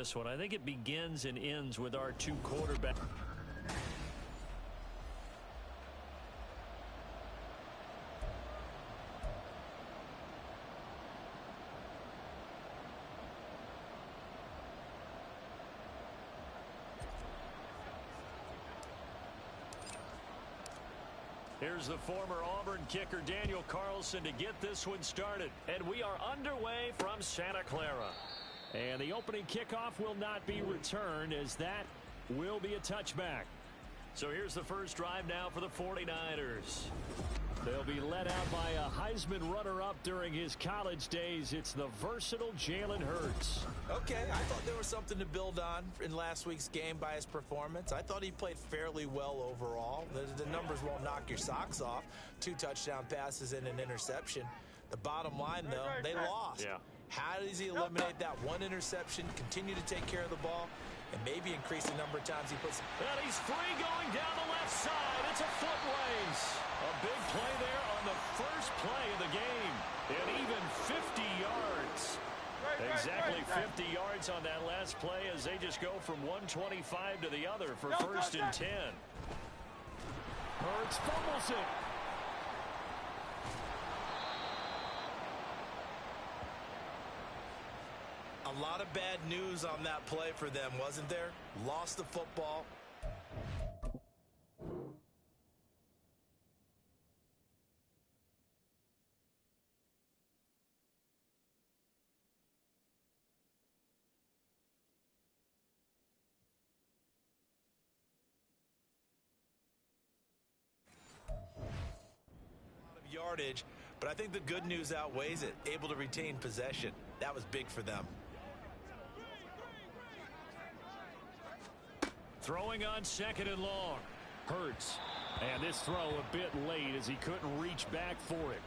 this one. I think it begins and ends with our two quarterbacks. Here's the former Auburn kicker Daniel Carlson to get this one started. And we are underway from Santa Clara. And the opening kickoff will not be returned, as that will be a touchback. So here's the first drive now for the 49ers. They'll be led out by a Heisman runner-up during his college days. It's the versatile Jalen Hurts. Okay, I thought there was something to build on in last week's game by his performance. I thought he played fairly well overall. The numbers won't knock your socks off. 2 touchdown passes and an interception. The bottom line, though, they lost. Yeah. How does he eliminate that one interception, continue to take care of the ball, and maybe increase the number of times he puts... And he's free going down the left side. It's a foot race. A big play there on the first play of the game. And even 50 yards. Exactly 50 yards on that last play as they just go from 125 to the other for first and 10. Hurts fumbles it. A lot of bad news on that play for them, wasn't there? Lost the football. Yardage, but I think the good news outweighs it. Able to retain possession. That was big for them. Throwing on second and long. Hurts. And this throw a bit late as he couldn't reach back for it.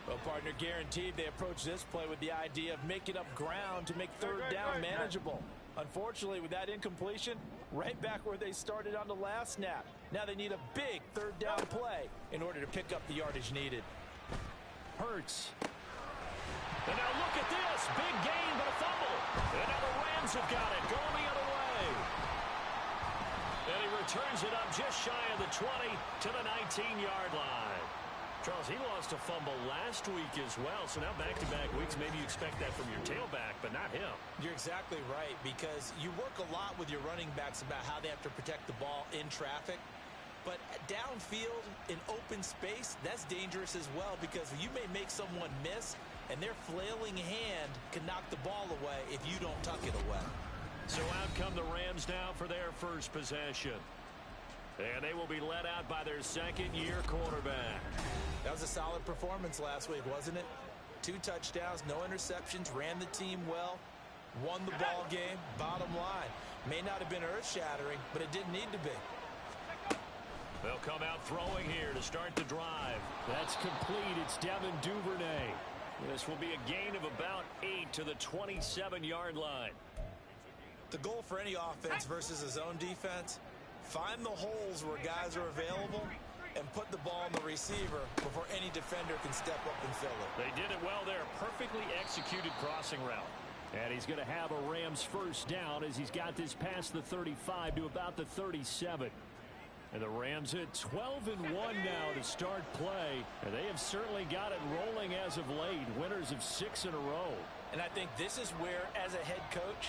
Well, partner, guaranteed they approach this play with the idea of making up ground to make third down manageable. Unfortunately, with that incompletion, right back where they started on the last snap. Now they need a big third down play in order to pick up the yardage needed. Hurts. And now look at this. Big gain, but a fumble. And now the Rams have got it. Going the other way. And he returns it up just shy of the 20 to the 19-yard line. Charles, he lost a fumble last week as well, so now back-to-back weeks, maybe you expect that from your tailback, but not him. You're exactly right, because you work a lot with your running backs about how they have to protect the ball in traffic, but downfield in open space, that's dangerous as well, because you may make someone miss, and their flailing hand can knock the ball away if you don't tuck it away. So out come the Rams now for their first possession. And they will be led out by their second-year quarterback. That was a solid performance last week, wasn't it? 2 touchdowns, no interceptions, ran the team well, won the ball game. Bottom line, may not have been earth-shattering, but it didn't need to be. They'll come out throwing here to start the drive. That's complete. It's Devin Duvernay. This will be a gain of about 8 to the 27-yard line. The goal for any offense versus a zone defense, find the holes where guys are available and put the ball on the receiver before any defender can step up and fill it. They did it well there. Perfectly executed crossing route. And he's going to have a Rams first down as he's got this past the 35 to about the 37. And the Rams at 12-1 now to start play. And they have certainly got it rolling as of late. Winners of 6 in a row. And I think this is where, as a head coach,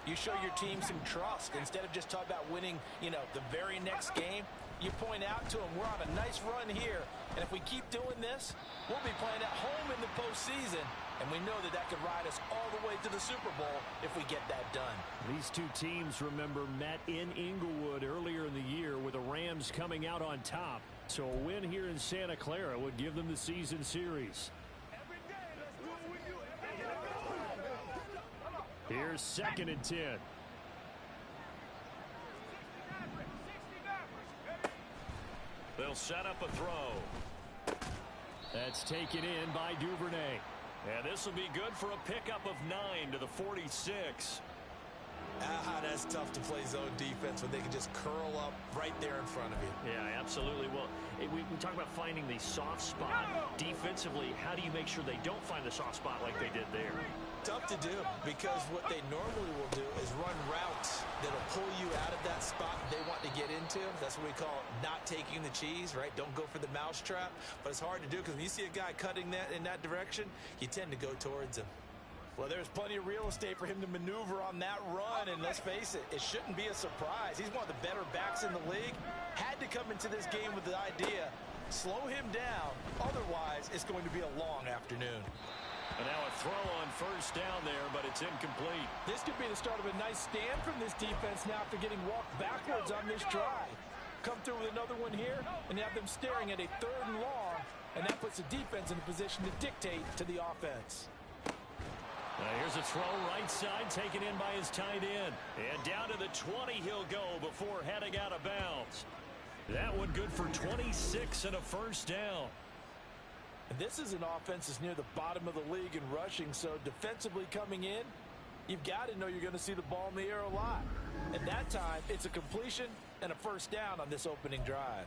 you show your team some trust. Instead of just talking about winning, the very next game, you point out to them, we're on a nice run here, and if we keep doing this, we'll be playing at home in the postseason, and we know that could ride us all the way to the Super Bowl if we get that done. These two teams, remember, met in Inglewood earlier in the year with the Rams coming out on top. So a win here in Santa clara would give them the season series. Here's 2nd and 10. They'll set up a throw. That's taken in by Duvernay. And this will be good for a pickup of 9 to the 46. That's tough to play zone defense when they can just curl up right there in front of you. Yeah, absolutely. Well, we talk about finding the soft spot. Defensively, how do you make sure they don't find the soft spot like they did there? Tough to do, because what they normally will do is run they want to get into. That's what we call not taking the cheese, right? Don't go for the mousetrap. But it's hard to do because when you see a guy cutting that in that direction, you tend to go towards him. Well, there's plenty of real estate for him to maneuver on that run, and let's face it, it shouldn't be a surprise. He's one of the better backs in the league. Had to come into this game with the idea, slow him down, otherwise it's going to be a long afternoon. And now a throw on first down there, but it's incomplete. This could be the start of a nice stand from this defense now after getting walked backwards on this drive. Come through with another one here, and have them staring at a 3rd and long, and that puts the defense in a position to dictate to the offense. Here's a throw right side, taken in by his tight end. And down to the 20 he'll go before heading out of bounds. That one good for 26 and a first down. And this is an offense that's near the bottom of the league in rushing, so defensively coming in, you've got to know you're going to see the ball in the air a lot. At that time, it's a completion and a first down on this opening drive.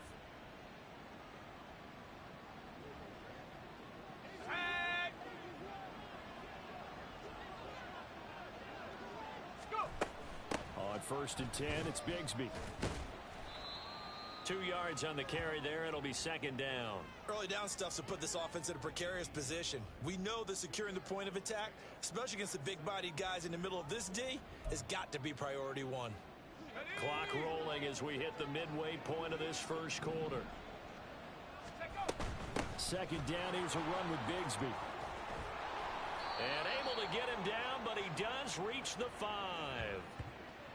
On 1st and 10, it's Bigsby. 2 yards on the carry there. It'll be 2nd down. Early down stuff's to put this offense in a precarious position. We know that securing the point of attack, especially against the big-bodied guys in the middle of this D, has got to be priority 1. Clock rolling as we hit the midway point of this first quarter. 2nd down. Here's a run with Bigsby. And able to get him down, but he does reach the 5.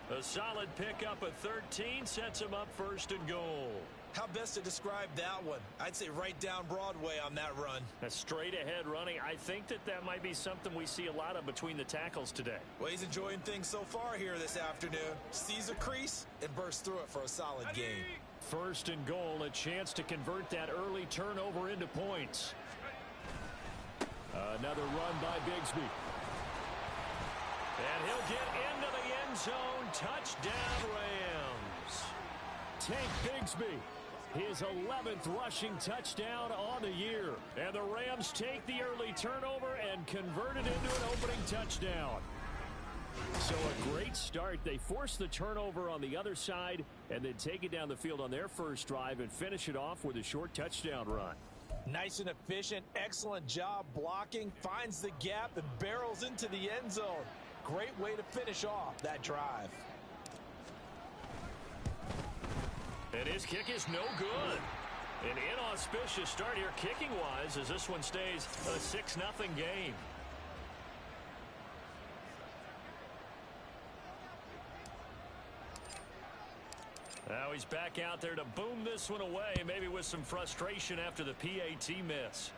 A solid pickup of 13 sets him up 1st and goal. How best to describe that one? I'd say right down Broadway on that run. A straight ahead running. I think that might be something we see a lot of between the tackles today. Well, he's enjoying things so far here this afternoon. Sees a crease and bursts through it for a solid gain. 1st and goal, a chance to convert that early turnover into points. Another run by Bigsby. And he'll get into the end zone. Touchdown, Rams. Tank Bigsby, his 11th rushing touchdown on the year. And the Rams take the early turnover and convert it into an opening touchdown. So a great start. They force the turnover on the other side and then take it down the field on their first drive and finish it off with a short touchdown run. Nice and efficient. Excellent job blocking. Finds the gap and barrels into the end zone. Great way to finish off that drive. And his kick is no good. An inauspicious start here kicking-wise as this one stays a 6-0 game. Now he's back out there to boom this one away, maybe with some frustration after the PAT miss.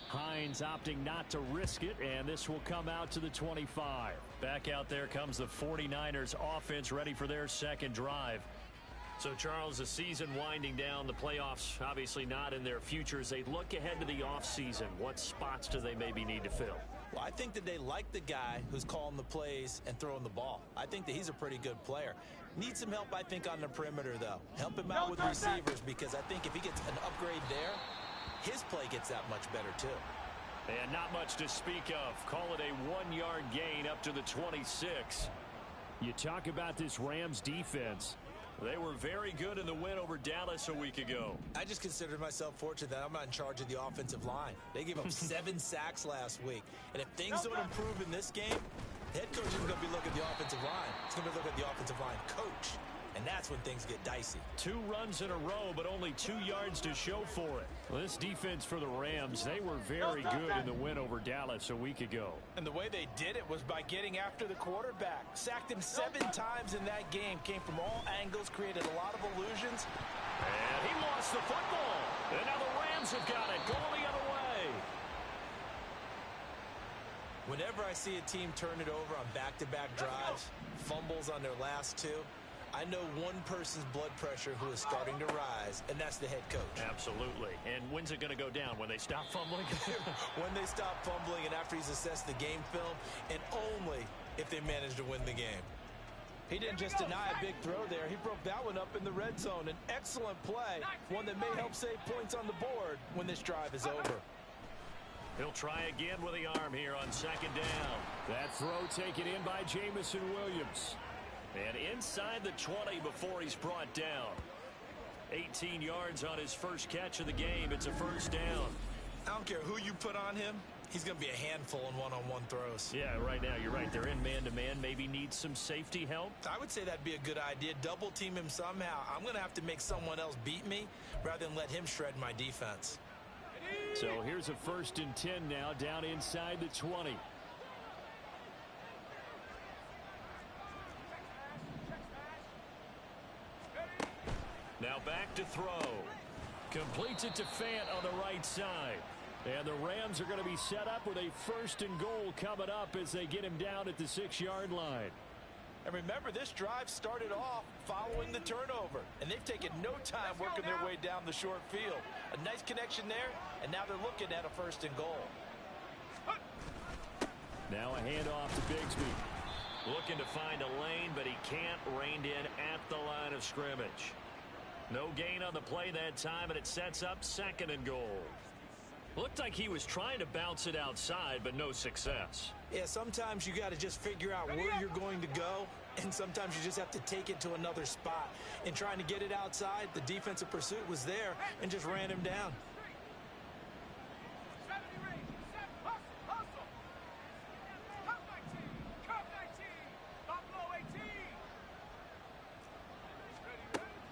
Hines opting not to risk it, and this will come out to the 25. Back out there comes the 49ers offense ready for their 2nd drive. So, Charles, the season winding down, the playoffs obviously not in their future. As they look ahead to the offseason, what spots do they maybe need to fill? Well, I think that they like the guy who's calling the plays and throwing the ball. I think that he's a pretty good player. Needs some help, I think, on the perimeter, though. Help him out with receivers, because I think if he gets an upgrade there, his play gets that much better, too. And not much to speak of. Call it a 1-yard gain up to the 26. You talk about this Rams defense. They were very good in the win over Dallas a week ago. I just considered myself fortunate that I'm not in charge of the offensive line. They gave up 7 sacks last week. And if things don't improve in this game, the head coach isn't going to be looking at the offensive line. He's going to be looking at the offensive line coach. And that's when things get dicey. 2 runs in a row, but only 2 yards to show for it. Well, this defense for the Rams, they were very good in the win over Dallas a week ago. And the way they did it was by getting after the quarterback. Sacked him 7 times in that game. Came from all angles, created a lot of illusions. And he lost the football. And now the Rams have got it, going the other way. Whenever I see a team turn it over on back-to-back drives, fumbles on their last 2, I know one person's blood pressure who is starting to rise, and that's the head coach. Absolutely. And when's it going to go down? When they stop fumbling? When they stop fumbling and after he's assessed the game film, and only if they manage to win the game. He didn't just deny a big throw there. He broke that one up in the red zone. An excellent play, one that may help save points on the board when this drive is over. He'll try again with the arm here on 2nd down. That throw taken in by Jamison Williams. And inside the 20 before he's brought down. 18 yards on his first catch of the game. It's a first down. I don't care who you put on him. He's going to be a handful in one-on-one throws. Yeah, right now you're right. They're in man-to-man. Maybe needs some safety help. I would say that'd be a good idea. Double team him somehow. I'm going to have to make someone else beat me rather than let him shred my defense. So here's a 1st and 10 now down inside the 20. Now back to throw. Completes it to Fant on the right side. And the Rams are going to be set up with a 1st and goal coming up as they get him down at the 6-yard line. And remember, this drive started off following the turnover. And they've taken no time working their way down the short field. A nice connection there, and now they're looking at a 1st and goal. Now a handoff to Bigsby. Looking to find a lane, but he can't. Reined in at the line of scrimmage. No gain on the play that time, and it sets up 2nd and goal. Looked like he was trying to bounce it outside, but no success. Yeah, sometimes you got to just figure out where you're going to go, and sometimes you just have to take it to another spot. In trying to get it outside, the defensive pursuit was there and just ran him down.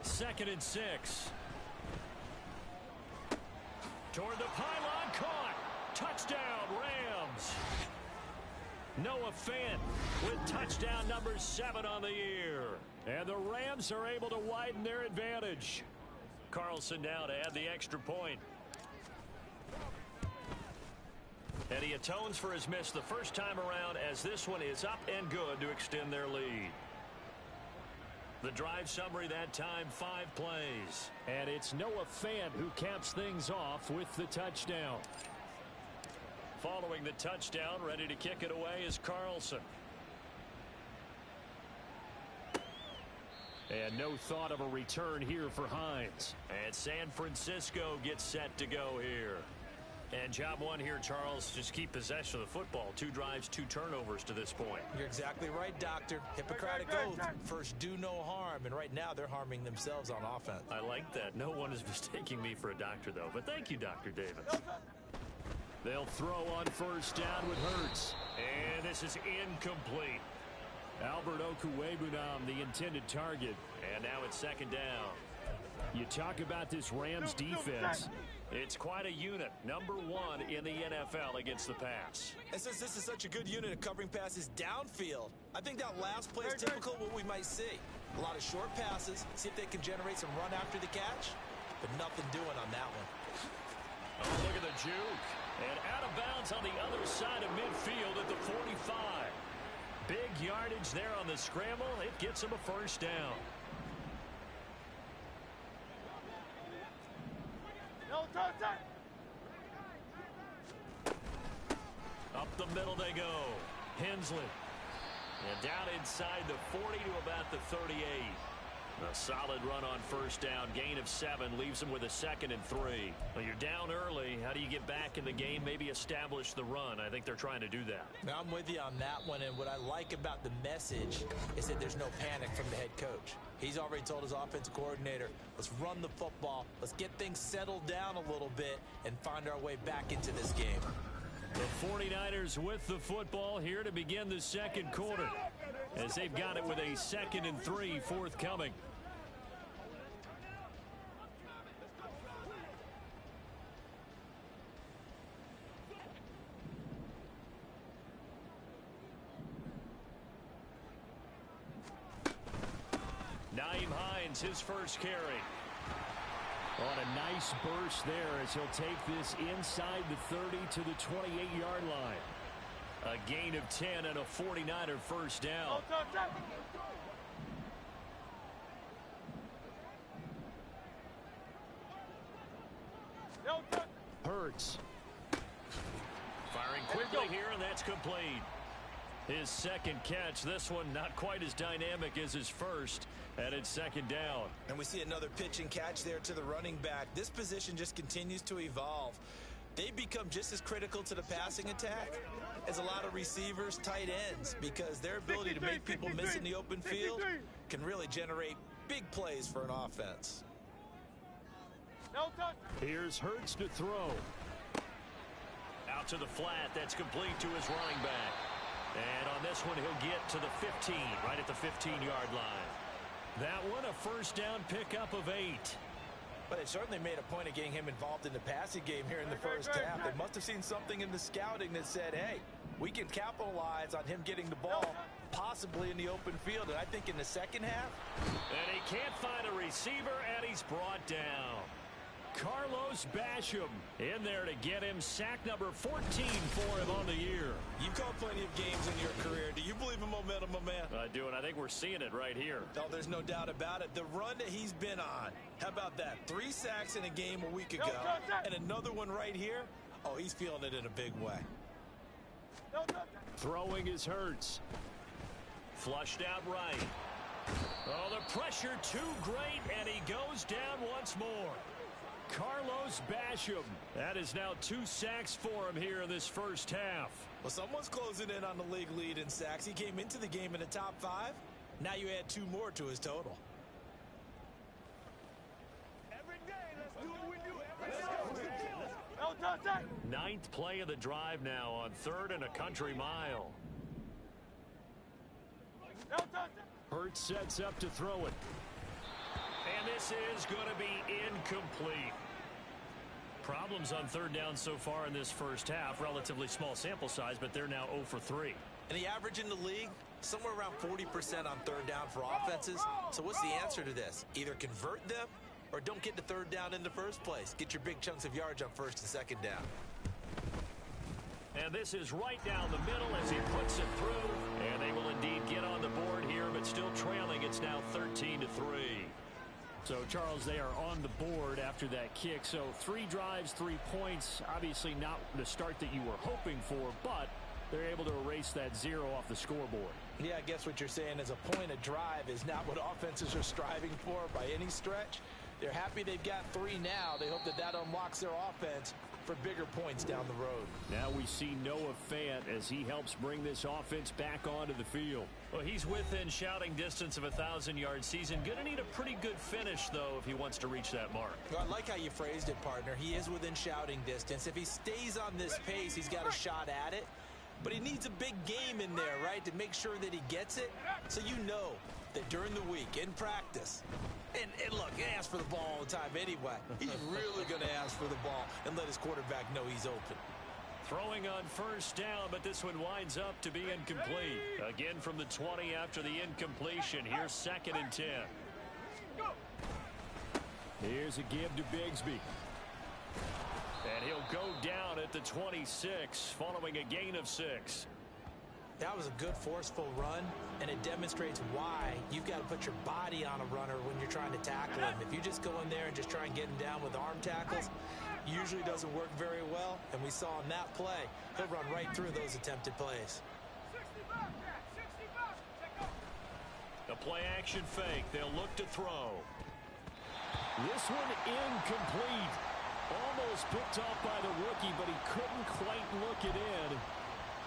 Second and 6. Toward the pylon, caught. Touchdown, Rams. Noah Fant with touchdown number 7 on the year. And the Rams are able to widen their advantage. Carlson now to add the extra point. And he atones for his miss the first time around, as this one is up and good to extend their lead. The drive summary that time, 5 plays. And it's Noah Fant who caps things off with the touchdown. Following the touchdown, ready to kick it away is Carlson. And no thought of a return here for Hines. And San Francisco gets set to go here. And job one here, Charles, just keep possession of the football. 2 drives, 2 turnovers to this point. You're exactly right, Doctor. Hippocratic oath. First, do no harm. And right now, they're harming themselves on offense. I like that. No one is mistaking me for a doctor, though. But thank you, Dr. Davis. They'll throw on first down with Hurts. And this is incomplete. Albert Okwuegbunam, the intended target. And now it's 2nd down. You talk about this Rams defense. It's quite a unit. Number 1 in the NFL against the pass. And since this is such a good unit of covering passes downfield, I think that last play is typical of what we might see. A lot of short passes, see if they can generate some run after the catch, but nothing doing on that one. Oh, look at the juke. And out of bounds on the other side of midfield at the 45. Big yardage there on the scramble. It gets him a first down. Up the middle they go. Hensley. And down inside the 40 to about the 38. A solid run on first down. Gain of 7 leaves them with a 2nd and 3. Well, you're down early. How do you get back in the game? Maybe establish the run. I think they're trying to do that. Now, I'm with you on that one. And what I like about the message is that there's no panic from the head coach. He's already told his offensive coordinator, let's run the football. Let's get things settled down a little bit and find our way back into this game. The 49ers with the football here to begin the 2nd quarter, as they've got it with a 2nd and 3 forthcoming. Nyheim Hines, his first carry. On a nice burst there as he'll take this inside the 30 to the 28-yard line. A gain of 10 and a 49er first down. Hurts. Firing quickly here, and that's complete. His 2nd catch. This one not quite as dynamic as his first, and it's 2nd down. And we see another pitch and catch there to the running back. This position just continues to evolve. They become just as critical to the passing attack is a lot of receivers, tight ends, because their ability to make people miss in the open field can really generate big plays for an offense. Here's Hurts to throw. Out to the flat. That's complete to his running back. And on this one, he'll get to the 15, right at the 15-yard line. That one, a first down pickup of 8. But they certainly made a point of getting him involved in the passing game here in the first half. They must have seen something in the scouting that said, hey, we can capitalize on him getting the ball, possibly in the open field. And I think in the second half. And he can't find a receiver, and he's brought down. Carlos Basham in there to get him sack number 14 for him on the year. You've called plenty of games in your career. Do you believe in momentum, my man? I do, and I think we're seeing it right here. Oh, there's no doubt about it. The run that he's been on. How about that? 3 sacks in a game a week ago, and another one right here. Oh, he's feeling it in a big way. Throwing his Hurts. Flushed out right. Oh, the pressure too great, and he goes down once more. Carlos Basham. That is now 2 sacks for him here in this first half. Well, someone's closing in on the league lead in sacks. He came into the game in the top 5. Now you add 2 more to his total. Every day, let's do what we do. Every day. 9th play of the drive now on 3rd and a country mile. Hurts sets up to throw it. And this is going to be incomplete. Problems on 3rd down so far in this first half. Relatively small sample size, but they're now 0 for 3. And the average in the league, somewhere around 40% on 3rd down for offenses. So what's the answer to this? Either convert them or don't get to 3rd down in the first place. Get your big chunks of yards on 1st and 2nd down. And this is right down the middle as he puts it through. And they will indeed get on the board here, but still trailing. It's now 13-3. So, Charles, they are on the board after that kick. So 3 drives, 3 points. Obviously not the start that you were hoping for, but they're able to erase that 0 off the scoreboard. Yeah, I guess what you're saying is a point of drive is not what offenses are striving for by any stretch. They're happy they've got 3 now. They hope that that unlocks their offense for bigger points down the road. Now we see Noah Fant as he helps bring this offense back onto the field. Well, he's within shouting distance of a 1,000-yard season. Going to need a pretty good finish, though, if he wants to reach that mark. Well, I like how you phrased it, partner. He is within shouting distance. If he stays on this pace, he's got a shot at it. But he needs a big game in there, right, to make sure that he gets it. So you know that during the week, in practice, and look, he asks for the ball all the time anyway. He's really going to ask for the ball and let his quarterback know he's open. Throwing on 1st down, but this one winds up to be incomplete. Again from the 20 after the incompletion. Here's 2nd and 10. Here's a give to Bigsby. And he'll go down at the 26, following a gain of 6. That was a good, forceful run, and it demonstrates why you've got to put your body on a runner when you're trying to tackle him. If you just go in there and just try and get him down with arm tackles, usually doesn't work very well, and we saw in that play, he'll run right through those attempted plays. A play-action fake. They'll look to throw. This one incomplete. Almost picked off by the rookie, but he couldn't quite look it in.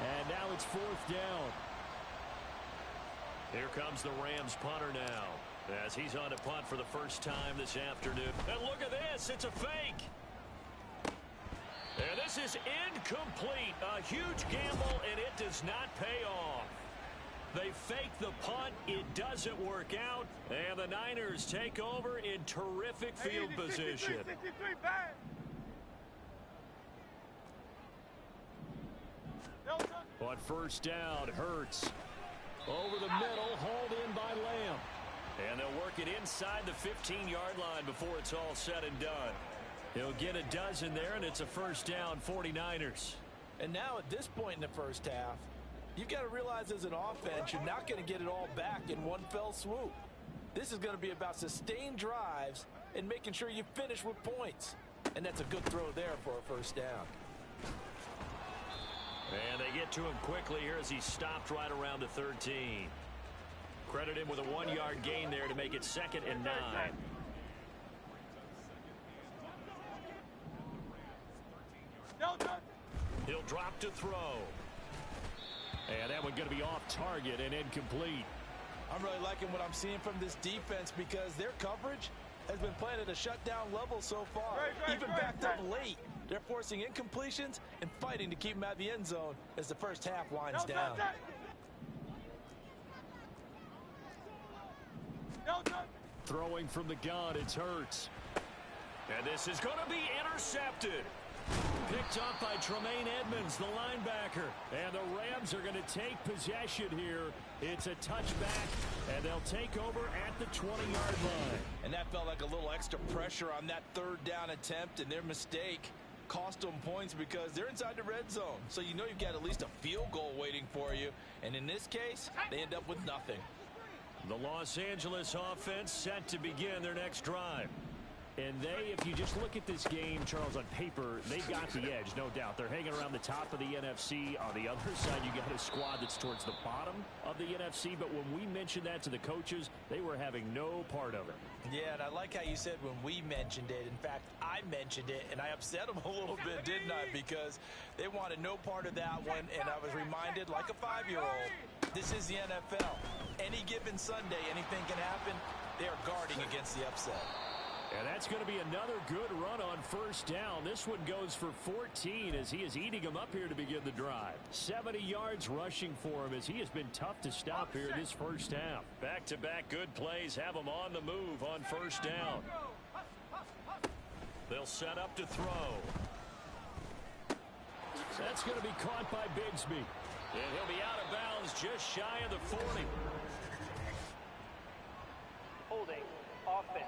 And now it's 4th down. Here comes the Rams punter now, as he's on to punt for the first time this afternoon. And look at this. It's a fake. And this is incomplete. A huge gamble, and it does not pay off. They fake the punt. It doesn't work out. And the Niners take over in terrific field position. On 1st down, Hurts. Over the middle, hauled in by Lamb. And they'll work it inside the 15-yard line before it's all said and done. He'll get a dozen there, and it's a 1st down, 49ers. And now at this point in the first half, you've got to realize as an offense, you're not going to get it all back in one fell swoop. This is going to be about sustained drives and making sure you finish with points. And that's a good throw there for a 1st down. And they get to him quickly here as he stopped right around the 13. Credit him with a 1-yard gain there to make it 2nd and 9. He'll drop to throw. And that one going to be off target and incomplete. I'm really liking what I'm seeing from this defense because their coverage has been playing at a shutdown level so far. Even backed up late. They're forcing incompletions and fighting to keep them out of the end zone as the first half winds down. Throwing from the gun, it's Hurts. And this is going to be intercepted. Picked up by Tremaine Edmonds, the linebacker. And the Rams are going to take possession here. It's a touchback, and they'll take over at the 20-yard line. And that felt like a little extra pressure on that third down attempt, and their mistake cost them points because they're inside the red zone. So you know you've got at least a field goal waiting for you. And in this case, they end up with nothing. The Los Angeles offense set to begin their next drive. And they, if you just look at this game, Charles, on paper, they've got the edge, no doubt. They're hanging around the top of the NFC. On the other side, you got a squad that's towards the bottom of the NFC. But when we mentioned that to the coaches, they were having no part of it. Yeah, and I like how you said when we mentioned it. In fact, I mentioned it, and I upset them a little bit, didn't I? Because they wanted no part of that one, and I was reminded, like a 5-year-old, this is the NFL. Any given Sunday, anything can happen. They are guarding against the upset. And that's going to be another good run on first down. This one goes for 14 as he is eating them up here to begin the drive. 70 yards rushing for him as he has been tough to stop here this first half. Back-to-back good plays have him on the move on first down. They'll set up to throw. That's going to be caught by Bigsby. And he'll be out of bounds just shy of the 40. Holding offense.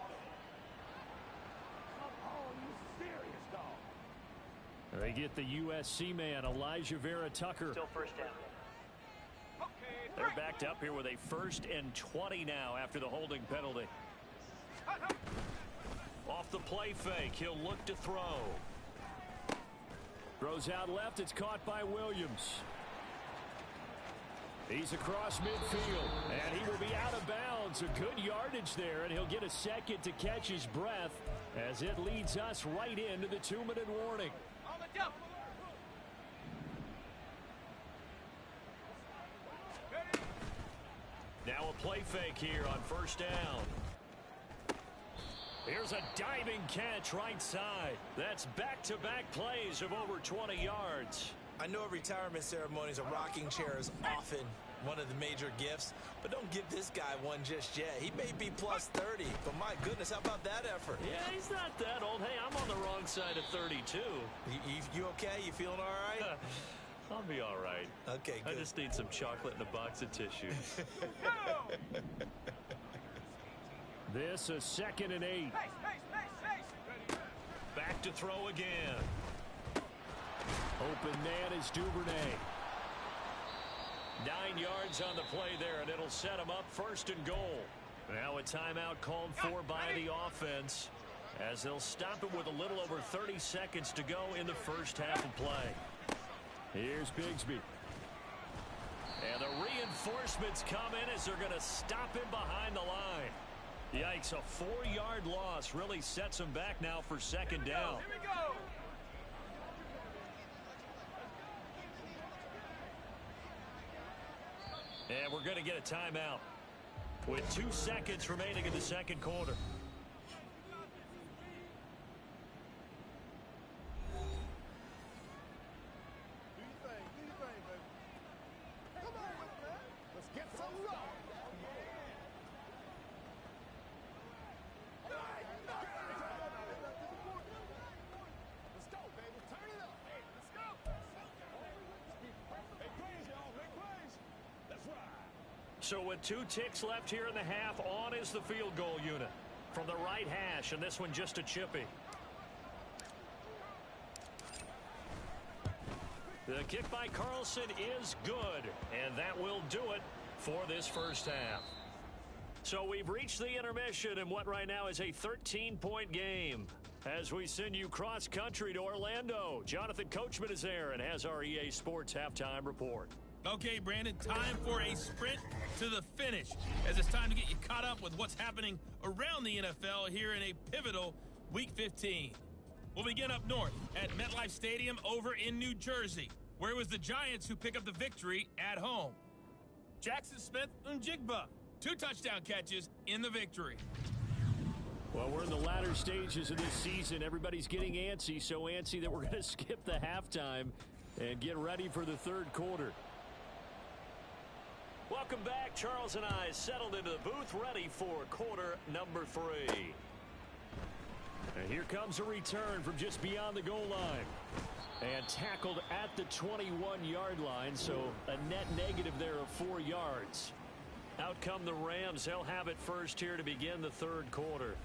They get the USC man, Elijah Vera Tucker. Still first down. They're backed up here with a 1st and 20 now after the holding penalty. Off the play fake, he'll look to throw. Throws out left, it's caught by Williams. He's across midfield, and he will be out of bounds. A good yardage there, and he'll get a second to catch his breath as it leads us right into the 2-minute warning. Now a play fake here on first down. Here's a diving catch right side. That's back-to-back plays of over 20 yards. I know at retirement ceremonies, a rocking chair is often one of the major gifts, but don't give this guy one just yet. He may be plus 30, but my goodness, how about that effort? Yeah, he's not that old. Hey, I'm on the wrong side of 32. You okay? You feeling all right? I'll be all right. Okay, good. I just need some chocolate and a box of tissue. This is 2nd and 8. Back to throw again. Open man is Duvernay. 9 yards on the play there, and it'll set him up 1st and goal. Now a timeout called for by the offense as they'll stop it with a little over 30 seconds to go in the first half of play. Here's Bigsby. And the reinforcements come in as they're going to stop him behind the line. Yikes, a 4-yard loss really sets him back now for 2nd down. Here we go. And we're going to get a timeout with 2 seconds remaining in the 2nd quarter. So with 2 ticks left here in the half, on is the field goal unit from the right hash, and this one just a chippy. The kick by Carlson is good, and that will do it for this first half. So we've reached the intermission in what right now is a 13-point game as we send you cross-country to Orlando. Jonathan Coachman is there and has our EA Sports halftime report. Okay, Brandon, time for a sprint to the finish as it's time to get you caught up with what's happening around the NFL here in a pivotal Week 15. We'll begin up north at MetLife Stadium over in New Jersey, where it was the Giants who pick up the victory at home. Jackson Smith-Njigba, 2 touchdown catches in the victory. Well, we're in the latter stages of this season. Everybody's getting antsy, so antsy that we're going to skip the halftime and get ready for the third quarter. Welcome back. Charles and I settled into the booth, ready for quarter number 3. And here comes a return from just beyond the goal line. And tackled at the 21-yard line, so a net negative there of 4 yards. Out come the Rams. They'll have it first here to begin the third quarter.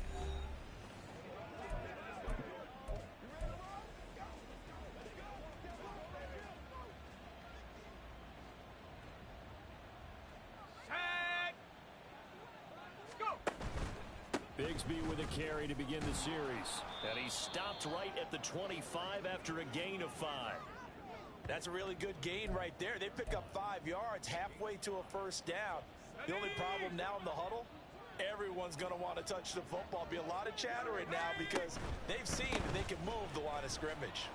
Bigsby with a carry to begin the series. And he stopped right at the 25 after a gain of 5. That's a really good gain right there. They pick up 5 yards halfway to a first down. The only problem now in the huddle, everyone's going to want to touch the football. Be a lot of chattering now because they've seen that they can move the line of scrimmage.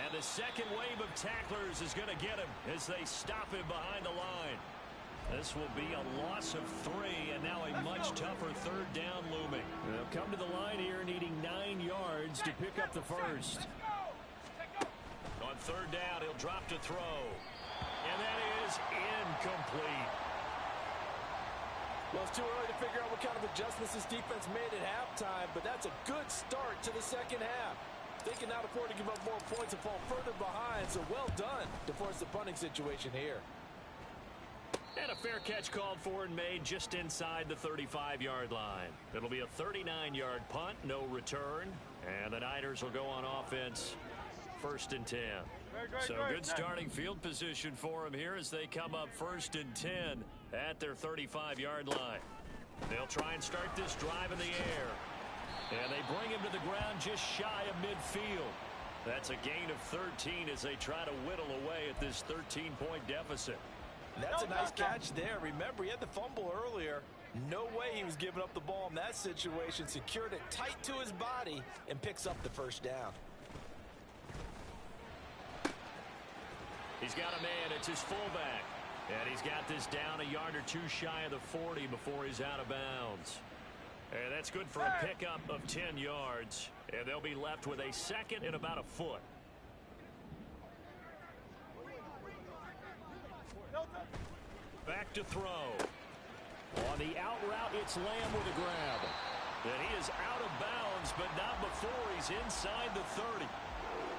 And the second wave of tacklers is going to get him as they stop him behind the line. This will be a loss of 3, and now a much tougher third down looming. They'll come to the line here needing 9 yards to pick up the first. On third down, he'll drop to throw. And that is incomplete. Well, it's too early to figure out what kind of adjustments this defense made at halftime, but that's a good start to the second half. They cannot afford to give up more points and fall further behind, so well done to force the punting situation here. And a fair catch called for and made just inside the 35-yard line. It'll be a 39-yard punt, no return. And the Niners will go on offense, 1st and 10. So good starting field position for them here as they come up 1st and 10 at their 35-yard line. They'll try and start this drive in the air. And they bring him to the ground just shy of midfield. That's a gain of 13 as they try to whittle away at this 13-point deficit. That's a nice catch there. Remember, he had the fumble earlier. No way he was giving up the ball in that situation. Secured it tight to his body and picks up the first down. He's got a man. It's his fullback. And he's got this down a yard or 2 shy of the 40 before he's out of bounds. And that's good for a pickup of 10 yards. And they'll be left with a second and about a foot. Back to throw. On the out route, it's Lamb with a grab. And he is out of bounds, but not before he's inside the 30.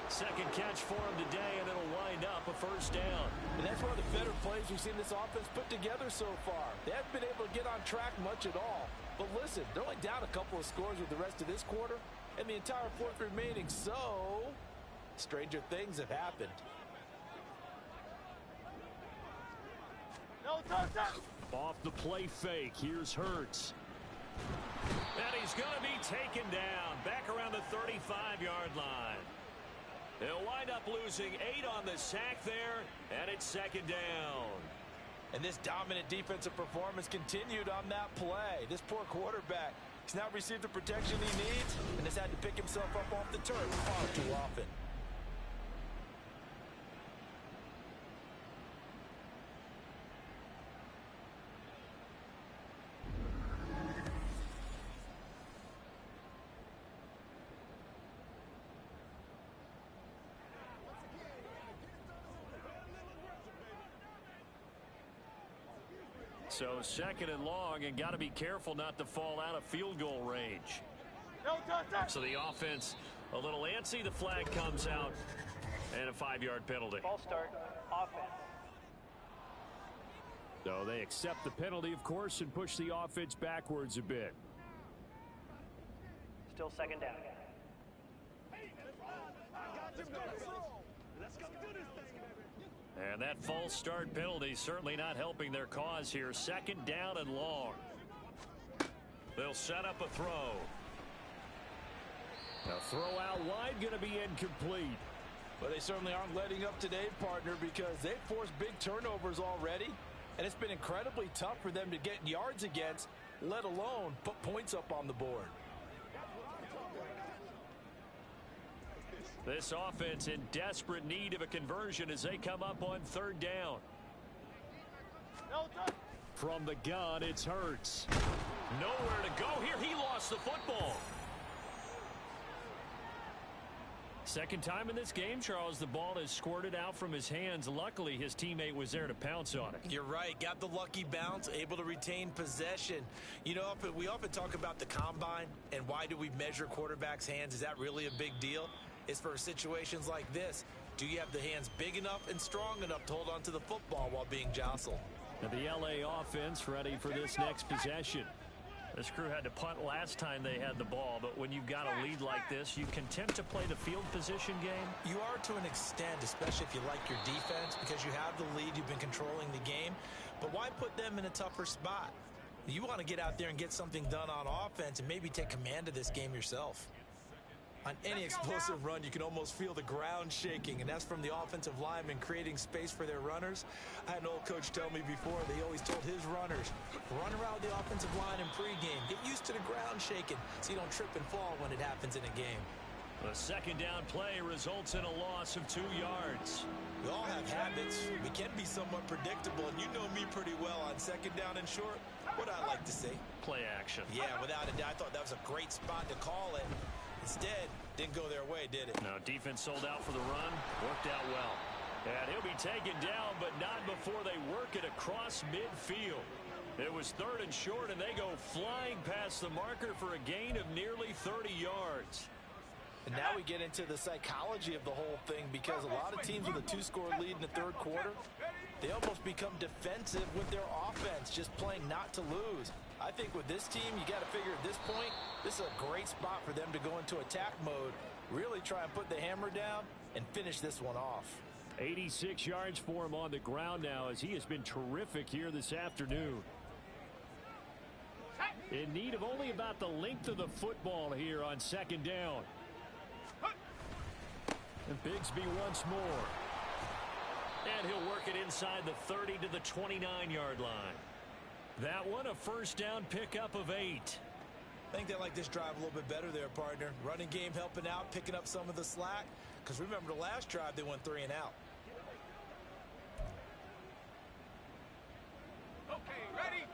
Second catch for him today, and it'll wind up a first down. And that's one of the better plays we've seen this offense put together so far. They haven't been able to get on track much at all. But listen, they're only down a couple of scores with the rest of this quarter, and the entire fourth remaining, so stranger things have happened. Off the play fake, here's Hurts. And he's going to be taken down back around the 35-yard line. They'll wind up losing 8 on the sack there, and it's second down. And this dominant defensive performance continued on that play. This poor quarterback has now received the protection he needs and has had to pick himself up off the turf far too often. So second and long, and got to be careful not to fall out of field goal range. So the offense a little antsy. The flag comes out, and a 5-yard penalty. False start, offense. So they accept the penalty, of course, and push the offense backwards a bit. Still second down. And that false start penalty certainly not helping their cause here. Second down and long. They'll set up a throw. A throw out wide, going to be incomplete. Well, they certainly aren't letting up today, partner, because they've forced big turnovers already. And it's been incredibly tough for them to get yards against, let alone put points up on the board. This offense in desperate need of a conversion as they come up on 3rd down. From the gun, it's Hurts. Nowhere to go here. He lost the football. Second time in this game, Charles, the ball has squirted out from his hands. Luckily, his teammate was there to pounce on it. You're right. Got the lucky bounce, able to retain possession. You know, we often talk about the combine and why do we measure quarterbacks' hands. Is that really a big deal? It's for situations like this. Do you have the hands big enough and strong enough to hold on to the football while being jostled? Now the LA offense ready for this next possession. This crew had to punt last time they had the ball, but when you've got a lead like this, you can tend to play the field position game. You are to an extent, especially if you like your defense, because you have the lead, you've been controlling the game. But why put them in a tougher spot? You want to get out there and get something done on offense and maybe take command of this game yourself. On any explosive run, you can almost feel the ground shaking, and that's from the offensive linemen creating space for their runners. I had an old coach tell me before, they always told his runners, run around the offensive line in pregame. Get used to the ground shaking so you don't trip and fall when it happens in a game. The 2nd down play results in a loss of 2 yards. We all have habits. We can be somewhat predictable, and you know me pretty well on 2nd down and short. What I like to say? Play action. Yeah, without a doubt. I thought that was a great spot to call it. Instead, didn't go their way, did it? No, defense sold out for the run. Worked out well. And he'll be taken down, but not before they work it across midfield. It was 3rd and short, and they go flying past the marker for a gain of nearly 30 yards. And now we get into the psychology of the whole thing, because a lot of teams with a 2-score lead in the 3rd quarter, they almost become defensive with their offense, just playing not to lose. I think with this team, you got to figure at this point, this is a great spot for them to go into attack mode, really try and put the hammer down and finish this one off. 86 yards for him on the ground now as he has been terrific here this afternoon. In need of only about the length of the football here on 2nd down. And Bigsby once more. And he'll work it inside the 30 to the 29-yard line. That one a 1st down pickup of 8. I think they like this drive a little bit better there, partner. Running game helping out, picking up some of the slack. Because remember, the last drive, they went 3 and out. Okay, ready?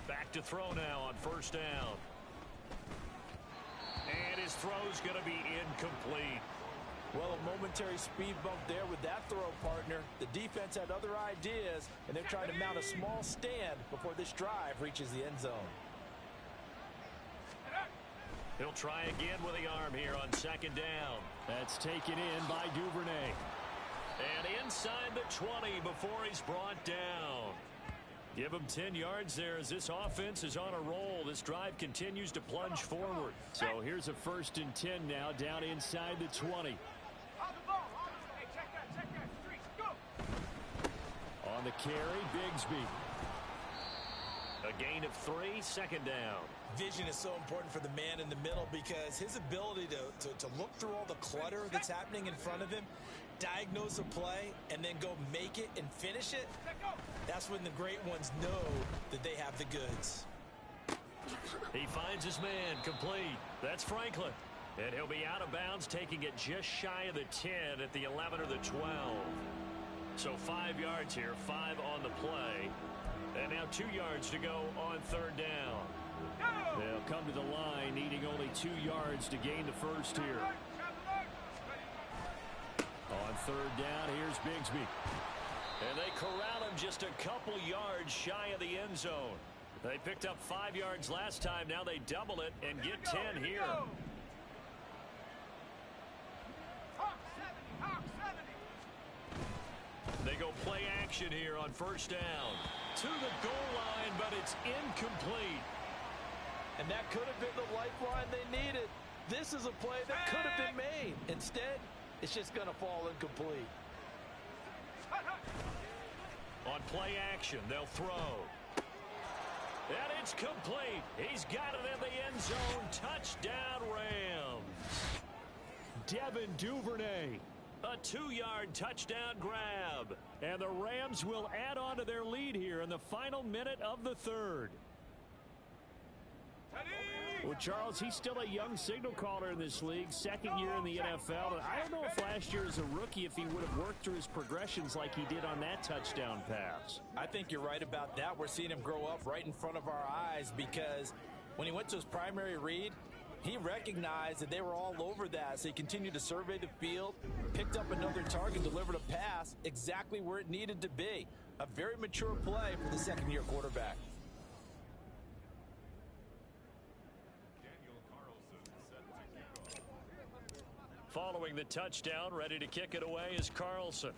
Back to throw now on 1st down. And his throw's going to be incomplete. Well, a momentary speed bump there with that throw, partner. The defense had other ideas, and they're trying to mount a small stand before this drive reaches the end zone. He'll try again with the arm here on 2nd down. That's taken in by Duvernay. And inside the 20 before he's brought down. Give him 10 yards there as this offense is on a roll. This drive continues to plunge forward. So here's a 1st and 10 now down inside the 20. On the carry, Bigsby. A gain of 3, 2nd down. Vision is so important for the man in the middle because his ability to look through all the clutter that's happening in front of him, diagnose a play, and then go make it and finish it, that's when the great ones know that they have the goods. He finds his man complete. That's Franklin. And he'll be out of bounds, taking it just shy of the 10 at the 11 or the 12. So 5 yards here, 5 on the play. And now 2 yards to go on 3rd down. They'll come to the line, needing only 2 yards to gain the 1st here. On 3rd down, here's Bigsby. And they corral him just a couple yards shy of the end zone. They picked up 5 yards last time. Now they double it and get 10 here. They go play action here on 1st down. To the goal line, but it's incomplete. And that could have been the lifeline they needed. This is a play that could have been made. Instead, it's just going to fall incomplete. On play action, they'll throw. And it's complete. He's got it in the end zone. Touchdown, Rams. Devin Duvernay. A 2-yard touchdown grab. And the Rams will add on to their lead here in the final minute of the 3rd. Well, Charles, he's still a young signal caller in this league, second year in the NFL. And I don't know if last year as a rookie, if he would have worked through his progressions like he did on that touchdown pass. I think you're right about that. We're seeing him grow up right in front of our eyes because when he went to his primary read, he recognized that they were all over that, so he continued to survey the field, picked up another target, delivered a pass exactly where it needed to be. A very mature play for the second-year quarterback. Following the touchdown, ready to kick it away is Carlson.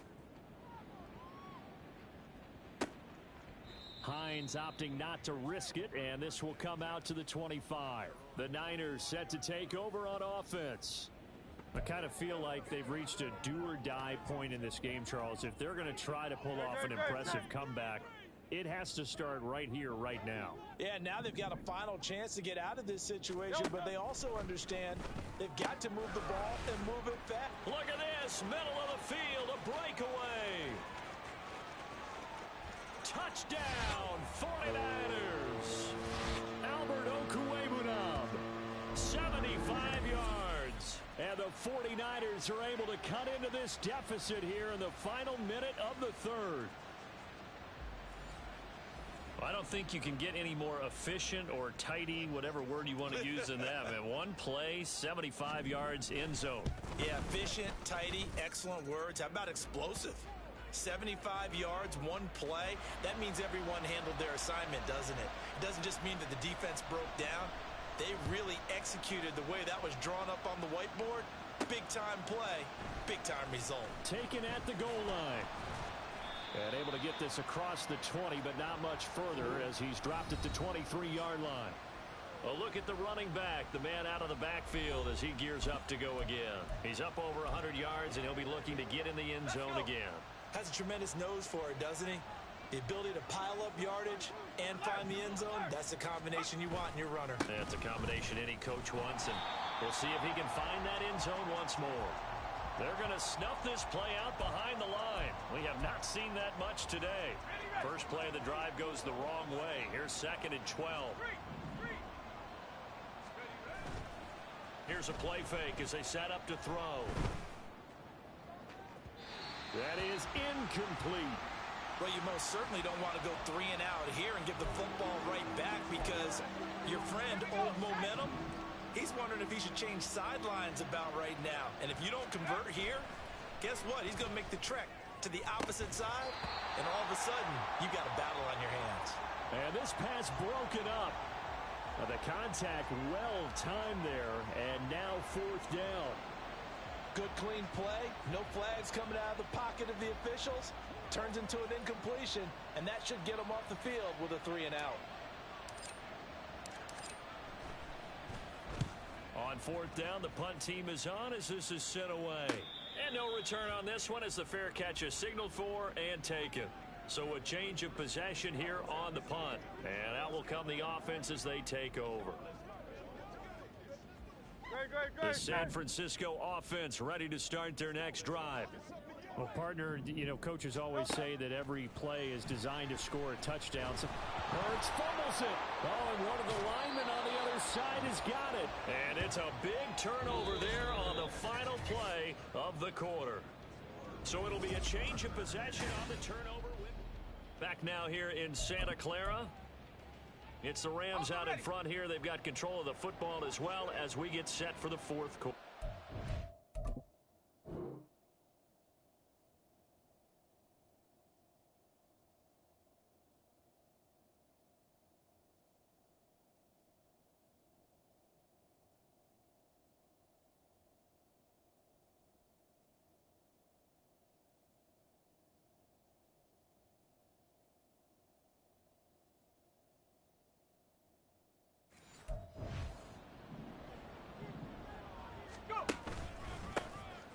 Hines opting not to risk it, and this will come out to the 25. The Niners set to take over on offense. I kind of feel like they've reached a do-or-die point in this game, Charles. If they're going to try to pull off an impressive comeback, it has to start right here, right now. Yeah, now they've got a final chance to get out of this situation, but they also understand they've got to move the ball and move it fast. Look at this, middle of the field, a breakaway. Touchdown, 49ers. Albert Okwuegbunam, 75 yards. And the 49ers are able to cut into this deficit here in the final minute of the third. I don't think you can get any more efficient or tidy, whatever word you want to use in that. And one play, 75 yards, end zone. Yeah, efficient, tidy, excellent words. How about explosive? 75 yards, one play. That means everyone handled their assignment, doesn't it? It doesn't just mean that the defense broke down. They really executed the way that was drawn up on the whiteboard. Big-time play, big-time result. Taken at the goal line. And able to get this across the 20, but not much further as he's dropped at the 23-yard line. A look at the running back, the man out of the backfield as he gears up to go again. He's up over 100 yards, and he'll be looking to get in the end zone again. Has a tremendous nose for it, doesn't he? The ability to pile up yardage and find the end zone, that's the combination you want in your runner. That's a combination any coach wants, and we'll see if he can find that end zone once more. They're going to snuff this play out behind the line. We have not seen that much today. First play of the drive goes the wrong way. Here's 2nd and 12. Here's a play fake as they set up to throw. That is incomplete. Well, you most certainly don't want to go 3 and out here and give the football right back because your friend, Old Momentum, he's wondering if he should change sidelines about right now. And if you don't convert here, guess what? He's going to make the trek to the opposite side, and all of a sudden, you got a battle on your hands. And this pass broken up. The contact well timed there, and now 4th down. Good, clean play. No flags coming out of the pocket of the officials. Turns into an incompletion, and that should get them off the field with a 3 and out. On 4th down, the punt team is on as this is sent away. And no return on this one as the fair catch is signaled for and taken. So a change of possession here on the punt. And out will come the offense as they take over. The San Francisco offense ready to start their next drive. Well, partner, you know, coaches always say that every play is designed to score a touchdown. So Hurts fumbles it. Oh, and one of the linemen on the other side has got it. And it's a big turnover there on the final play of the quarter. So it'll be a change of possession on the turnover. Back now here in Santa Clara. It's the Rams out in front here. They've got control of the football as well as we get set for the 4th quarter.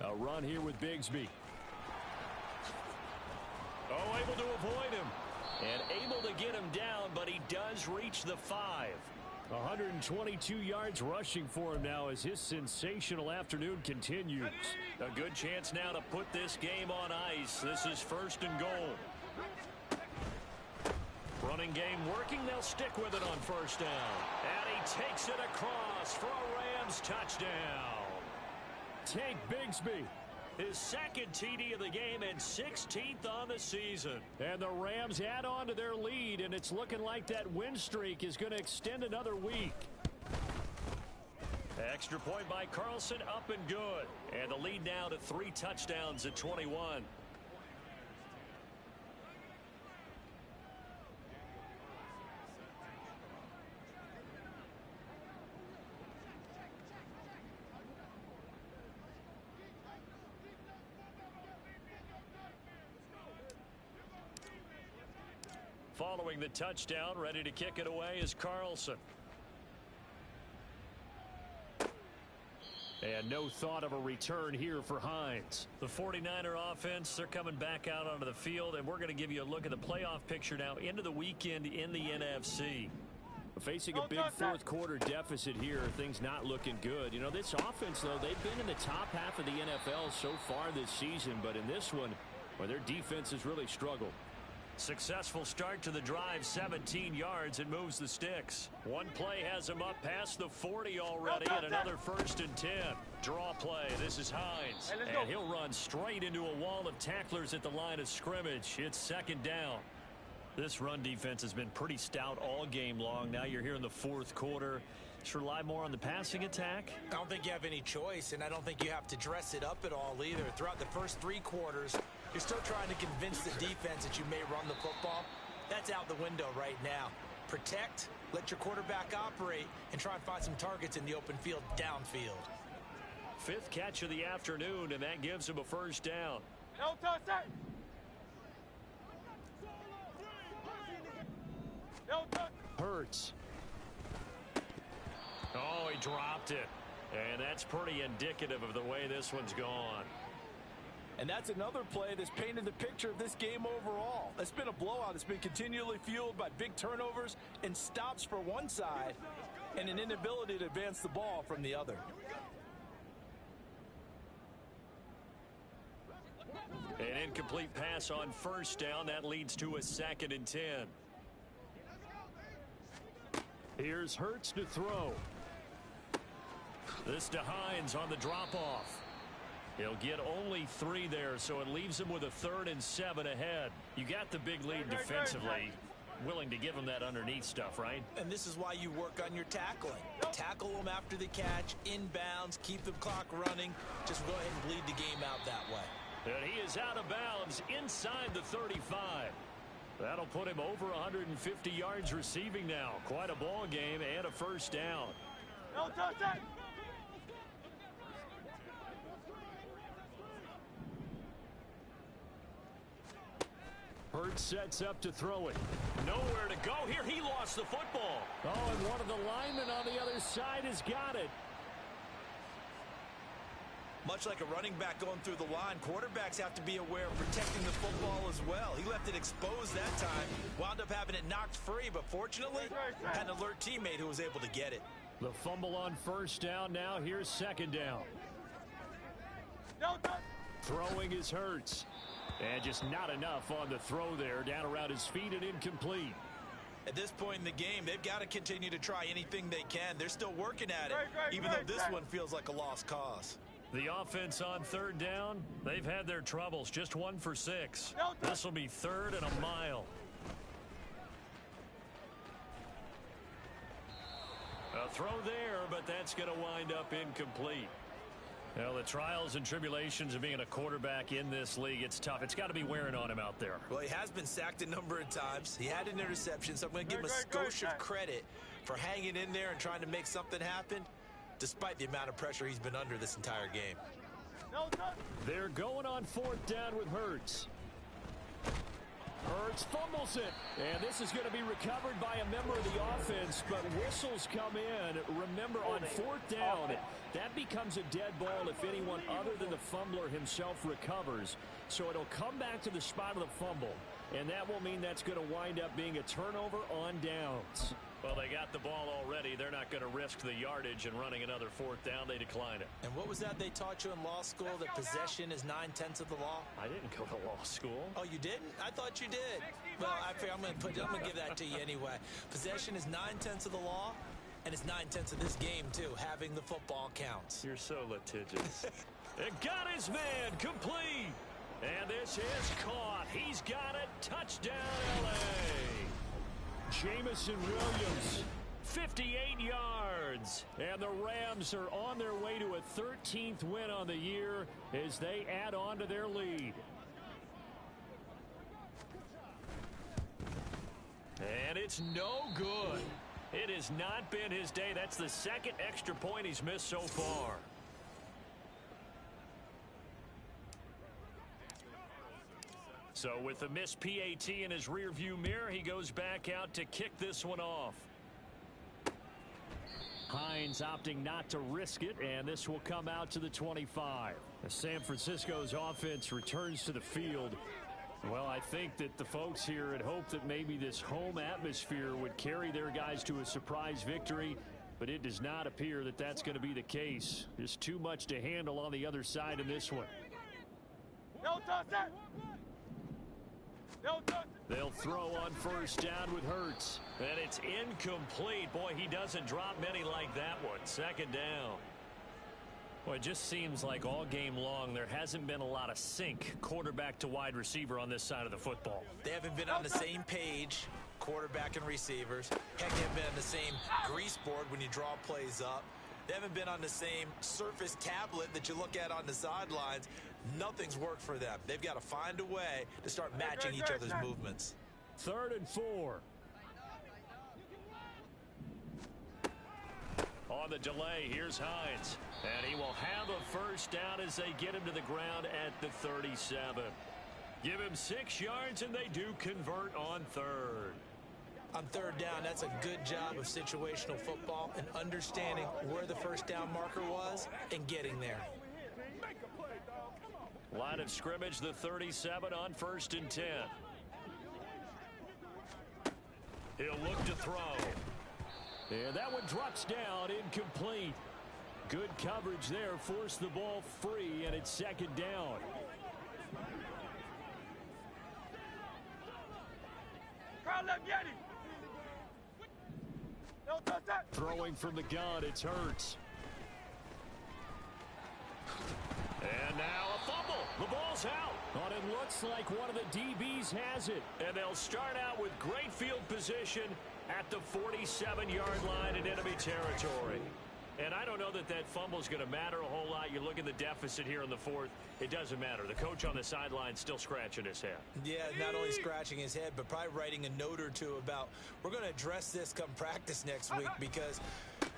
A run here with Bigsby. Oh, able to avoid him. And able to get him down, but he does reach the 5. 122 yards rushing for him now as his sensational afternoon continues. A good chance now to put this game on ice. This is 1st and goal. Running game working. They'll stick with it on first down. And he takes it across for a Rams touchdown. Tank Bigsby, his second TD of the game and 16th on the season. And the Rams add on to their lead, and it's looking like that win streak is going to extend another week. Extra point by Carlson, up and good. And the lead now to 3 touchdowns at 21. Following the touchdown, ready to kick it away is Carlson. And no thought of a return here for Hines. The 49er offense, they're coming back out onto the field, and we're going to give you a look at the playoff picture now into the weekend in the NFC. Facing a big fourth quarter deficit here, things not looking good. You know, this offense, though, they've been in the top half of the NFL so far this season, but in this one, well, their defense has really struggled. Successful start to the drive, 17 yards, and moves the sticks. One play has him up past the 40 already, and another 1st and 10. Draw play. This is Hines, and he'll run straight into a wall of tacklers at the line of scrimmage. It's 2nd down. This run defense has been pretty stout all game long. Now you're here in the fourth quarter. Just rely more on the passing attack? I don't think you have any choice, and I don't think you have to dress it up at all either. Throughout the first 3 quarters, you're still trying to convince the defense that you may run the football. That's out the window right now. Protect, let your quarterback operate, and try and find some targets in the open field downfield. 5th catch of the afternoon, and that gives him a 1st down. Hurts. Oh, he dropped it. And that's pretty indicative of the way this one's gone. And that's another play that's painted the picture of this game overall. It's been a blowout. It's been continually fueled by big turnovers and stops for one side and an inability to advance the ball from the other. An incomplete pass on 1st down. That leads to a 2nd and 10. Here's Hurts to throw. This to Hines on the drop-off. He'll get only 3 there, so it leaves him with a 3rd and 7 ahead. You got the big lead defensively. Willing to give him that underneath stuff, right? And this is why you work on your tackling. Tackle them after the catch, inbounds, keep the clock running. Just go ahead and bleed the game out that way. And he is out of bounds inside the 35. That'll put him over 150 yards receiving now. Quite a ball game and a 1st down. Hurts sets up to throw it. Nowhere to go here. He lost the football. Oh, and one of the linemen on the other side has got it. Much like a running back going through the line, quarterbacks have to be aware of protecting the football as well. He left it exposed that time, wound up having it knocked free, but fortunately, had an alert teammate who was able to get it. The fumble on 1st down. Now here's 2nd down. Throwing is Hurts. And just not enough on the throw there. Down around his feet and incomplete. At this point in the game, they've got to continue to try anything they can. They're still working at it, even though this one feels like a lost cause. The offense on 3rd down, they've had their troubles. Just 1 for 6. This will be 3rd and a mile. A throw there, but that's going to wind up incomplete. Well, the trials and tribulations of being a quarterback in this league, it's tough. It's got to be wearing on him out there. Well, he has been sacked a number of times. He had an interception, so I'm going to give him a skosh of credit for hanging in there and trying to make something happen, despite the amount of pressure he's been under this entire game. They're going on 4th down with Hurts. Hurts fumbles it, and this is going to be recovered by a member of the offense, but whistles come in. Remember, on 4th down, that becomes a dead ball if anyone other than the fumbler himself recovers. So it'll come back to the spot of the fumble, and that will mean that's going to wind up being a turnover on downs. Well, they got the ball already. They're not going to risk the yardage and running another fourth down. They decline it. And what was that they taught you in law school, that possession is 9/10 of the law? I didn't go to law school. Oh, you didn't? I thought you did. Well, I figure I'm going to give that to you anyway. Possession is 9/10 of the law, and it's 9/10 of this game, too. Having the football counts. You're so litigious. It got his man complete. And this is caught. He's got it. Touchdown, L.A. Jamison Williams, 58 yards. And the Rams are on their way to a 13th win on the year as they add on to their lead. And it's no good. It has not been his day. That's the second extra point he's missed so far. So with the missed PAT in his rearview mirror, he goes back out to kick this one off. Hines opting not to risk it, and this will come out to the 25. As San Francisco's offense returns to the field, well, I think that the folks here had hoped that maybe this home atmosphere would carry their guys to a surprise victory, but it does not appear that that's going to be the case. Just too much to handle on the other side in this one. They'll throw on first down with Hurts. And it's incomplete. Boy, he doesn't drop many like that one. Second down. Well, it just seems like all game long there hasn't been a lot of sync quarterback to wide receiver on this side of the football. They haven't been on the same page, quarterback and receivers. Heck, they haven't been on the same grease board when you draw plays up. They haven't been on the same surface tablet that you look at on the sidelines. Nothing's worked for them. They've got to find a way to start matching each other's movements. 3rd and 4. On the delay, here's Hines. And he will have a first down as they get him to the ground at the 37. Give him 6 yards, and they do convert on 3rd. On 3rd down, that's a good job of situational football and understanding where the first down marker was and getting there. Line of scrimmage, the 37 on 1st and 10. He'll look to throw. And that one drops down, incomplete. Good coverage there, forced the ball free, and it's 2nd down. Throwing from the gun, it's Hurts. And now a fumble. The ball's out. But it looks like one of the DBs has it. And they'll start out with great field position at the 47-yard line in enemy territory. And I don't know that that fumble is going to matter a whole lot. You look at the deficit here in the 4th. It doesn't matter. The coach on the sideline still scratching his head. Yeah, not only scratching his head, but probably writing a note or two about we're going to address this come practice next week because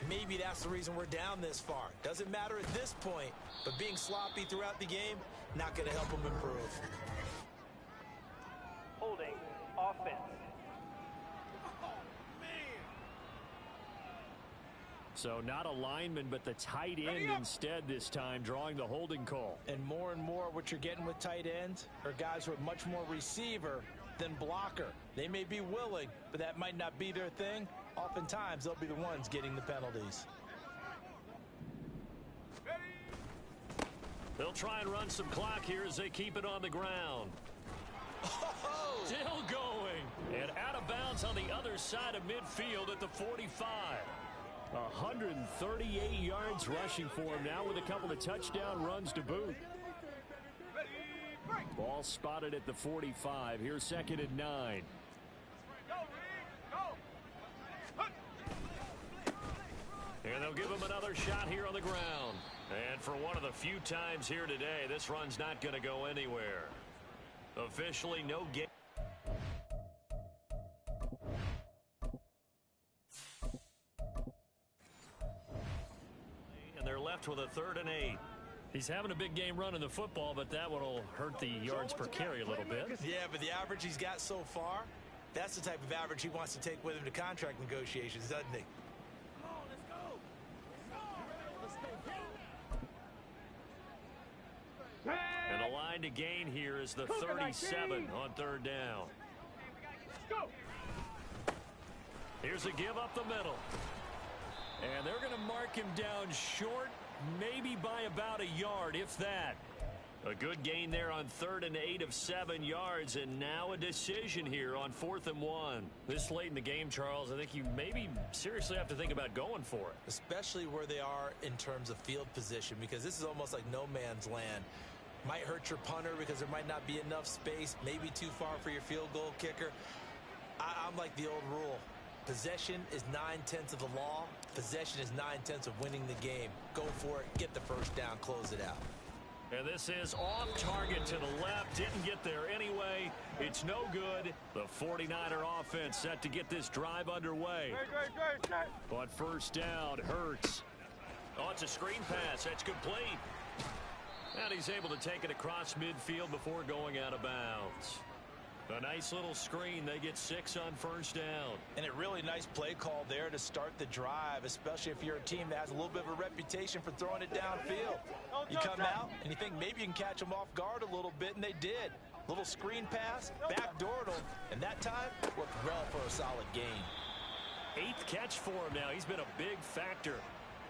maybe that's the reason we're down this far. Doesn't matter at this point, but being sloppy throughout the game, not going to help him improve. Holding. Offense. So not a lineman, but the tight end instead this time, drawing the holding call. And more what you're getting with tight ends are guys who are much more receiver than blocker. They may be willing, but that might not be their thing. Oftentimes, they'll be the ones getting the penalties. They'll try and run some clock here as they keep it on the ground. Oh! Still going. And out of bounds on the other side of midfield at the 45. 138 yards rushing for him now with a couple of touchdown runs to boot. Ball spotted at the 45. Here's 2nd and 9. And they'll give him another shot here on the ground. And for one of the few times here today, this run's not going to go anywhere. Officially no game. They're left with a 3rd and 8. He's having a big game running the football, but that one will hurt the yards per carry a little bit. Yeah, but the average he's got so far, that's the type of average he wants to take with him to contract negotiations, doesn't he? And the line to gain here is the 37 on 3rd down. Here's a give up the middle. And they're going to mark him down short, maybe by about a yard, if that. A good gain there on 3rd and 8 of 7 yards, and now a decision here on 4th and 1. This late in the game, Charles, I think you maybe seriously have to think about going for it. Especially where they are in terms of field position, because this is almost like no man's land. Might hurt your punter because there might not be enough space, maybe too far for your field goal kicker. I'm like the old rule. Possession is 9/10 of the law. Possession is 9/10 of winning the game. Go for it, get the first down, close it out. And this is off target to the left. Didn't get there anyway. It's no good. The 49er offense set to get this drive underway. On first down, Hurts. Oh, it's a screen pass. That's complete. And he's able to take it across midfield before going out of bounds. A nice little screen. They get 6 on first down. And a really nice play call there to start the drive, especially if you're a team that has a little bit of a reputation for throwing it downfield. You come out and you think maybe you can catch them off guard a little bit, and they did. Little screen pass, backdoored them, and that time worked well for a solid gain. 8th catch for him now. He's been a big factor.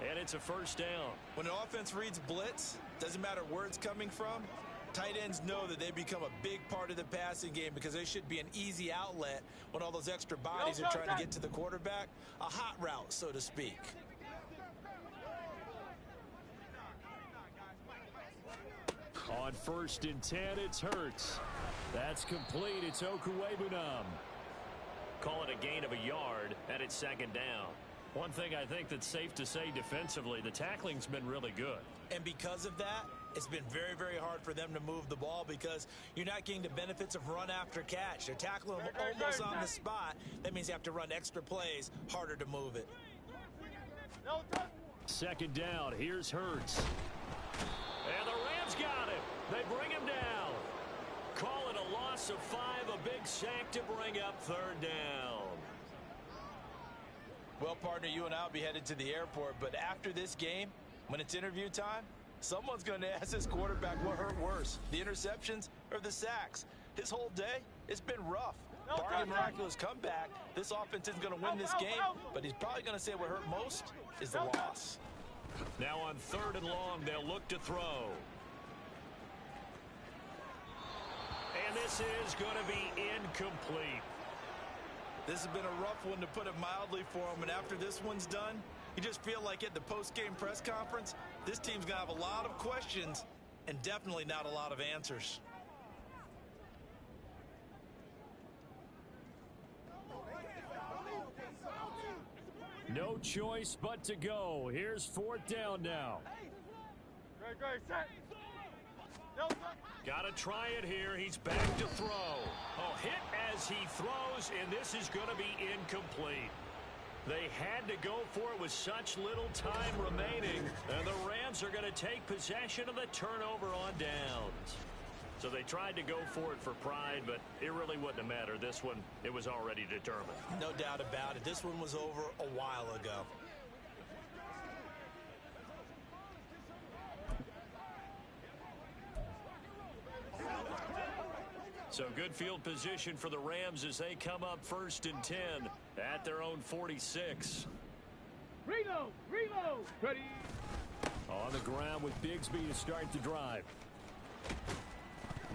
And it's a first down. When an offense reads blitz, doesn't matter where it's coming from, tight ends know that they become a big part of the passing game because they should be an easy outlet when all those extra bodies are trying to get to the quarterback. A hot route, so to speak. On 1st and 10, it's Hurts. That's complete. It's Okuwebunam. Call it a gain of a yard, and it's 2nd down. One thing I think that's safe to say defensively, the tackling's been really good. And because of that, it's been very, very hard for them to move the ball because you're not getting the benefits of run after catch. They're tackling them almost on the spot. That means you have to run extra plays, harder to move it. 2nd down, here's Hurts. And the Rams got him. They bring him down. Call it a loss of 5, a big sack to bring up 3rd down. Well, partner, you and I will be headed to the airport, but after this game, when it's interview time, someone's going to ask this quarterback what hurt worse, the interceptions or the sacks. His whole day, it's been rough. Barring a miraculous comeback, this offense isn't going to win this game, but he's probably going to say what hurt most is the loss. Now on 3rd and long, they'll look to throw. And this is going to be incomplete. This has been a rough one, to put it mildly, for him. And after this one's done, you just feel like at the post-game press conference, this team's going to have a lot of questions and definitely not a lot of answers. No choice but to go. Here's 4th down now. Got to try it here. He's back to throw. Oh, hit as he throws, and this is going to be incomplete. They had to go for it with such little time remaining, and the Rams are going to take possession of the turnover on downs. So they tried to go for it for pride, but it really wouldn't have mattered. This one, it was already determined. No doubt about it. This one was over a while ago. So good field position for the Rams as they come up 1st and 10 at their own 46. Reload! Reload! Ready! On the ground with Bigsby to start the drive.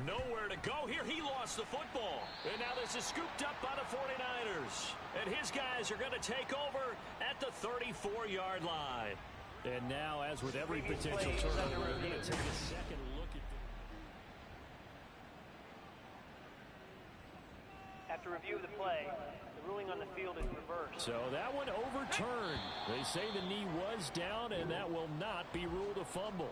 Nowhere to go here. He lost the football. And now this is scooped up by the 49ers. And his guys are going to take over at the 34-yard line. And now, as with every potential turnover, we're going to take a second look at After review of the play, the ruling on the field is reversed. So that one overturned. They say the knee was down, and that will not be ruled a fumble.